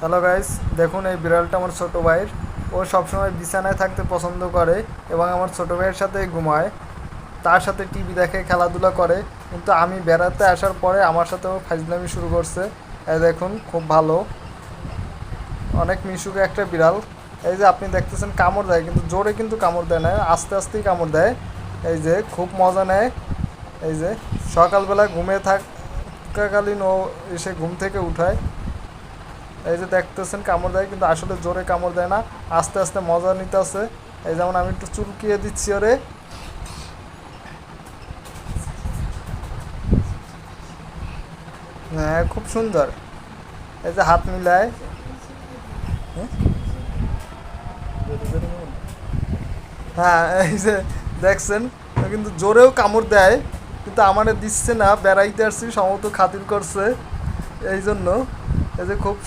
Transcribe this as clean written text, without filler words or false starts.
Hello guys, দেখুন এই বিড়ালটা আমার ছোট ভাইয়ের। ও সবসময় বিছানায় থাকতে পছন্দ করে এবং আমার ছোট ভাইয়ের সাথেই ঘুমায়। তার সাথে টিভি দেখে, খেলাধুলা করে। কিন্তু আমি বেড়াতে আসার পরে আমার সাথেও ফাইজলামি শুরু করছে। এই দেখুন, খুব ভালো, অনেক মিশুকে একটা বিড়াল। এই যে আপনি দেখতেছেন কামড় দেয়, কিন্তু জোরে কিন্তু কামড় দেয় না, আস্তে আস্তেই কামড় দেয়। এই যে খুব মজা নেয়। এই যে সকালবেলা ঘুমিয়ে থাকাকালীন ও এসে ঘুম থেকে উঠায়। এই যে দেখতেছেন কামড় দেয়, কিন্তু আসলে জোরে কামড় দেয় না, আস্তে আস্তে মজা নিতেছে। এই যেমন আমি একটু চুলকিয়ে দিচ্ছি ওরে। হ্যাঁ, খুব সুন্দর। এই যে হাত মিলায়। হ্যাঁ, হ্যাঁ, এই যে দেখছেন, ও কিন্তু জোরেও কামড় দেয়, কিন্তু আমারে দিচ্ছে না, বেড়াইতে আসছি সম্ভবত খাতির করছে এই জন্য। এই যে খুব